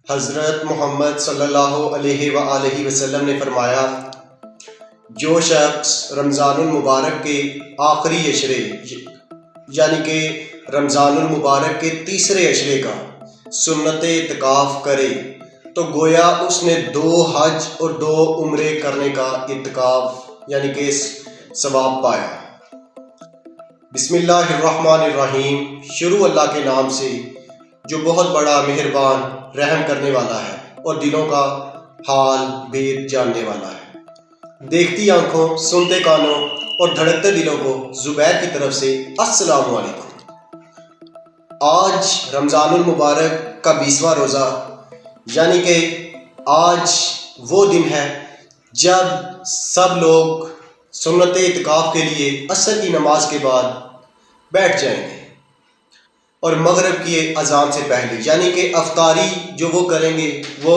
حضرت محمد صلی اللہ علیہ وآلہ وسلم نے فرمایا، جو شخص رمضان المبارک کے آخری عشرے یعنی کہ رمضان المبارک کے تیسرے عشرے کا سنت اعتکاف کرے تو گویا اس نے 2 حج اور 2 عمرے کرنے کا اعتکاف یعنی کہ ثواب پایا۔ بسم اللہ الرحمن الرحیم، شروع اللہ کے نام سے جو بہت بڑا مہربان رحم کرنے والا ہے اور دلوں کا حال بھید جاننے والا ہے۔ دیکھتی آنکھوں، سنتے کانوں اور دھڑکتے دلوں کو زبیر کی طرف سے السلام علیکم۔ آج رمضان المبارک کا 20واں روزہ یعنی کہ آج وہ دن ہے جب سب لوگ سنت اعتکاف کے لیے عصر کی نماز کے بعد بیٹھ جائیں گے اور مغرب کی اذان سے پہلے یعنی کہ افطاری جو وہ کریں گے وہ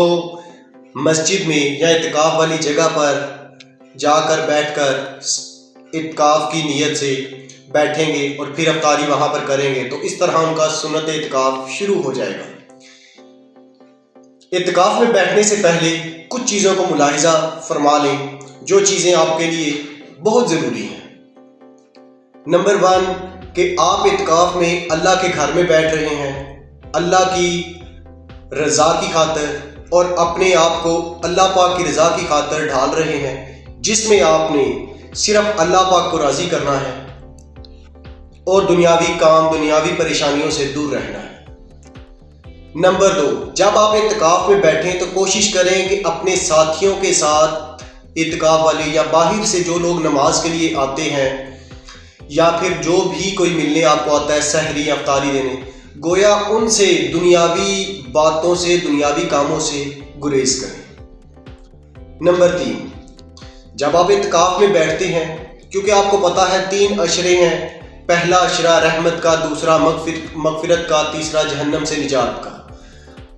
مسجد میں یا اعتکاف والی جگہ پر جا کر بیٹھ کر اعتکاف کی نیت سے بیٹھیں گے اور پھر افطاری وہاں پر کریں گے، تو اس طرح ان کا سنت اعتکاف شروع ہو جائے گا۔ اعتکاف میں بیٹھنے سے پہلے کچھ چیزوں کو ملاحظہ فرما لیں جو چیزیں آپ کے لیے بہت ضروری ہیں۔ نمبر 1 کہ آپ اعتکاف میں اللہ کے گھر میں بیٹھ رہے ہیں، اللہ کی رضا کی خاطر اور اپنے آپ کو اللہ پاک کی رضا کی خاطر ڈھال رہے ہیں، جس میں آپ نے صرف اللہ پاک کو راضی کرنا ہے اور دنیاوی کام، دنیاوی پریشانیوں سے دور رہنا ہے۔ نمبر 2، جب آپ اعتکاف میں بیٹھیں تو کوشش کریں کہ اپنے ساتھیوں کے ساتھ اعتکاف والے یا باہر سے جو لوگ نماز کے لیے آتے ہیں یا پھر جو بھی کوئی ملنے آپ کو آتا ہے سحری یا افطاری دینے، گویا ان سے دنیاوی باتوں سے، دنیاوی کاموں سے گریز کریں۔ نمبر 3، جب آپ اعتکاف میں بیٹھتے ہیں، کیونکہ آپ کو پتہ ہے 3 عشرے ہیں، پہلا عشرہ رحمت کا، دوسرا مغفرت کا، تیسرا جہنم سے نجات کا۔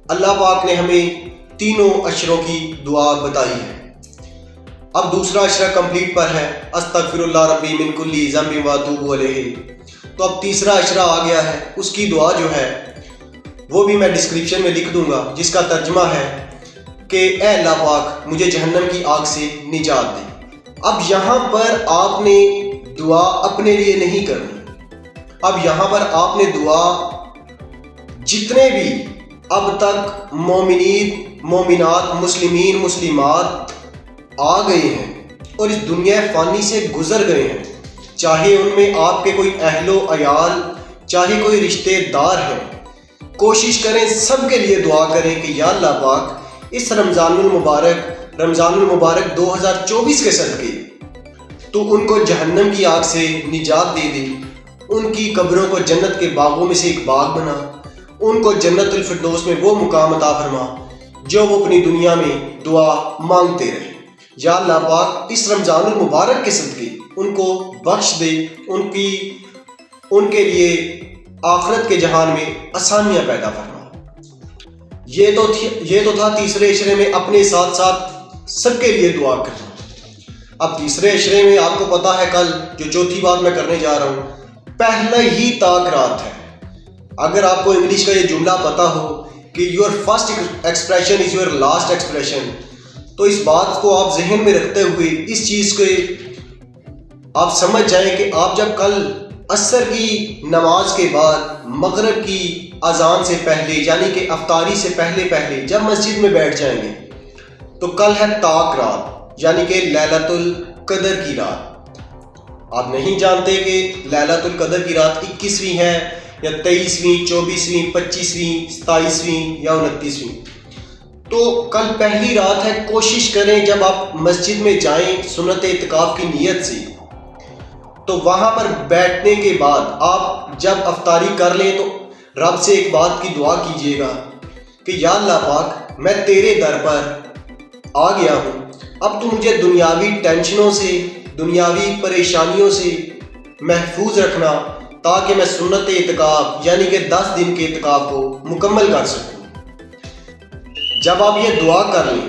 اللہ پاک نے ہمیں تینوں عشروں کی دعا بتائی ہے۔ اب دوسرا عشرہ کمپلیٹ پر ہے، استغفر اللہ ربی من کل ذنب واتوب الیہ، تو اب تیسرا عشرہ آ گیا ہے، اس کی دعا جو ہے وہ بھی میں ڈسکرپشن میں لکھ دوں گا، جس کا ترجمہ ہے کہ اے اللہ پاک مجھے جہنم کی آگ سے نجات دے۔ اب یہاں پر آپ نے دعا اپنے لیے نہیں کرنی، اب یہاں پر آپ نے دعا جتنے بھی اب تک مومنین، مومنات، مسلمین، مسلمات آ گئے ہیں اور اس دنیا فانی سے گزر گئے ہیں، چاہے ان میں آپ کے کوئی اہل و عیال، چاہے کوئی رشتہ دار ہیں، کوشش کریں سب کے لیے دعا کریں کہ یا اللہ پاک اس رمضان المبارک 2024 کے صدقے تو ان کو جہنم کی آگ سے نجات دے دے، ان کی قبروں کو جنت کے باغوں میں سے ایک باغ بنا، ان کو جنت الفردوس میں وہ مقام عطا فرما جو وہ اپنی دنیا میں دعا مانگتے رہے۔ یا اللہ پاک اس رمضان المبارک کے صدقے ان کو بخش دے، ان کے لیے آخرت کے جہان میں آسانیاں پیدا فرما۔ یہ تو تھا تیسرے عشرے میں اپنے ساتھ ساتھ سب کے لیے دعا کرنا۔ اب تیسرے عشرے میں آپ کو پتا ہے کل جو چوتھی بات میں کرنے جا رہا ہوں، پہلا ہی طاق رات ہے۔ اگر آپ کو انگلش کا یہ جملہ پتا ہو کہ your first expression is your last expression, تو اس بات کو آپ ذہن میں رکھتے ہوئے اس چیز کو آپ سمجھ جائیں کہ آپ جب کل عصر کی نماز کے بعد مغرب کی اذان سے پہلے یعنی کہ افطاری سے پہلے جب مسجد میں بیٹھ جائیں گے تو کل ہے طاق رات یعنی کہ لیلۃ القدر کی رات۔ آپ نہیں جانتے کہ لیلۃ القدر کی رات 21ویں ہے یا 23ویں، 24ویں، 25ویں، 27ویں یا 29ویں، تو کل پہلی رات ہے۔ کوشش کریں جب آپ مسجد میں جائیں سنت اعتکاف کی نیت سے، تو وہاں پر بیٹھنے کے بعد آپ جب افطاری کر لیں تو رب سے ایک بات کی دعا کیجیے گا کہ یا اللہ پاک میں تیرے در پر آ گیا ہوں، اب تو مجھے دنیاوی ٹینشنوں سے، دنیاوی پریشانیوں سے محفوظ رکھنا تاکہ میں سنت اعتکاف یعنی کہ 10 دن کے اعتکاف کو مکمل کر سکوں۔ جب آپ یہ دعا کر لیں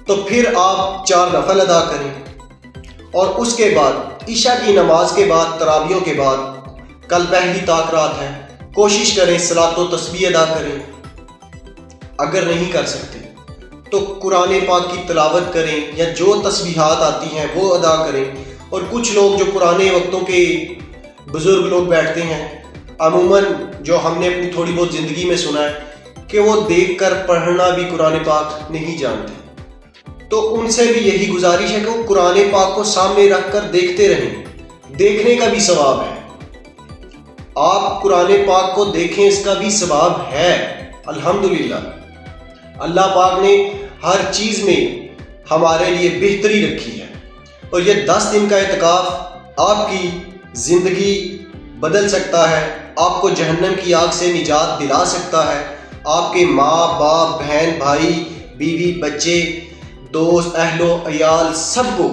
تو پھر آپ 4 نفل ادا کریں اور اس کے بعد عشاء کی نماز کے بعد، تراویحوں کے بعد، کل پہلی طاق رات ہے، کوشش کریں صلاۃ و تسبیح ادا کریں اگر نہیں کر سکتے تو قرآن پاک کی تلاوت کریں یا جو تسبیحات آتی ہیں وہ ادا کریں. اور کچھ لوگ جو پرانے وقتوں کے بزرگ لوگ بیٹھتے ہیں عموماً جو ہم نے اپنی تھوڑی بہت زندگی میں سنا ہے کہ وہ دیکھ کر پڑھنا بھی قرآن پاک نہیں جانتے, تو ان سے بھی یہی گزارش ہے کہ وہ قرآن پاک کو سامنے رکھ کر دیکھتے رہیں. دیکھنے کا بھی ثواب ہے, آپ قرآن پاک کو دیکھیں, اس کا بھی ثواب ہے. الحمدللہ اللہ پاک نے ہر چیز میں ہمارے لیے بہتری رکھی ہے, اور یہ 10 دن کا اعتکاف آپ کی زندگی بدل سکتا ہے, آپ کو جہنم کی آگ سے نجات دلا سکتا ہے. آپ کے ماں باپ بہن بھائی بیوی بچے دوست اہل و عیال سب کو,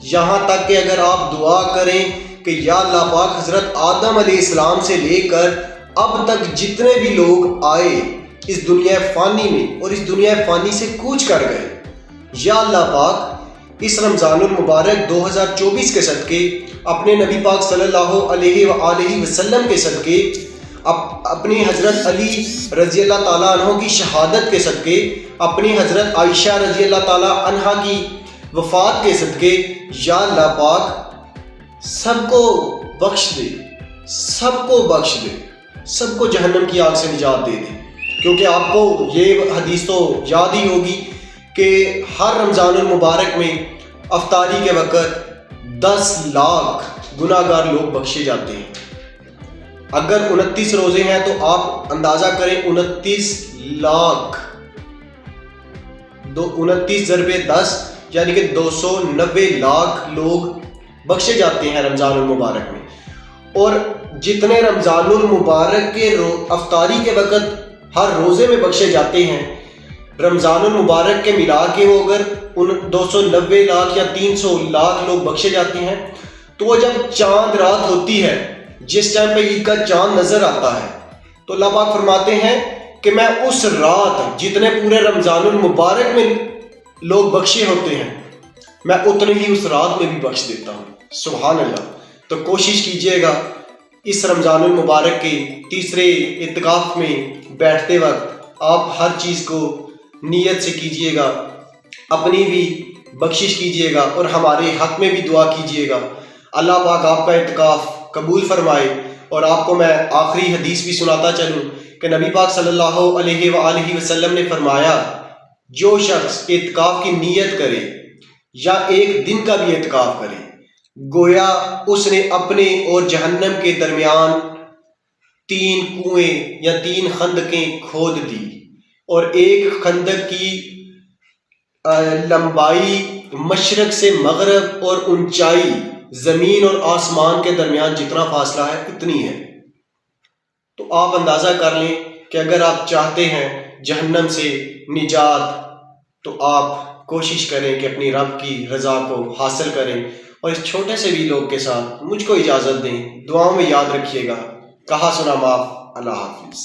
یہاں تک کہ اگر آپ دعا کریں کہ یا اللہ پاک حضرت آدم علیہ السلام سے لے کر اب تک جتنے بھی لوگ آئے اس دنیا فانی میں اور اس دنیا فانی سے کوچ کر گئے, یا اللہ پاک اس رمضان المبارک 2024 کے صدقے اپنے نبی پاک صلی اللہ علیہ وآلہ وسلم کے صدقے اپنی حضرت علی رضی اللہ تعالیٰ عنہ کی شہادت کے صدقے اپنی حضرت عائشہ رضی اللہ تعالیٰ عنہ کی وفات کے صدقے یا اللہ پاک سب کو بخش دے, سب کو بخش دے, سب کو جہنم کی آگ سے نجات دے دے. کیونکہ آپ کو یہ حدیث تو یاد ہی ہوگی کہ ہر رمضان المبارک میں افطاری کے وقت 10 لاکھ گناہ گار لوگ بخشے جاتے ہیں. اگر 29 روزے ہیں تو آپ اندازہ کریں 29 لاکھ 29 ضرب 10 یعنی کہ 290 لاکھ لوگ بخشے جاتے ہیں رمضان المبارک میں. اور جتنے رمضان المبارک کے افطاری کے وقت ہر روزے میں بخشے جاتے ہیں, رمضان المبارک کے ملا کے وہ اگر 290 لاکھ یا 300 لاکھ لوگ بخشے جاتے ہیں, تو وہ جب چاند رات ہوتی ہے جس ٹائم پہ عید کا چاند نظر آتا ہے, تو اللہ پاک فرماتے ہیں کہ میں اس رات جتنے پورے رمضان المبارک میں لوگ بخشے ہوتے ہیں میں اتنے ہی اس رات میں بھی بخش دیتا ہوں. سبحان اللہ. تو کوشش کیجئے گا اس رمضان المبارک کے تیسرے اعتکاف میں بیٹھتے وقت آپ ہر چیز کو نیت سے کیجئے گا, اپنی بھی بخشش کیجئے گا اور ہمارے حق میں بھی دعا کیجئے گا. اللہ پاک آپ کا اعتکاف قبول فرمائے. اور آپ کو میں آخری حدیث بھی سناتا چلوں کہ نبی پاک صلی اللہ علیہ وآلہ وسلم نے فرمایا جو شخص اعتکاف کی نیت کرے یا ایک دن کا بھی اعتکاف کرے گویا اس نے اپنے اور جہنم کے درمیان 3 کنویں یا 3 خندقیں کھود دی, اور ایک خندق کی لمبائی مشرق سے مغرب اور اونچائی زمین اور آسمان کے درمیان جتنا فاصلہ ہے اتنی ہے. تو آپ اندازہ کر لیں کہ اگر آپ چاہتے ہیں جہنم سے نجات تو آپ کوشش کریں کہ اپنی رب کی رضا کو حاصل کریں. اور اس چھوٹے سے بھی لوگ کے ساتھ مجھ کو اجازت دیں, دعاؤں میں یاد رکھیے گا. کہا سنا معاف. اللہ حافظ.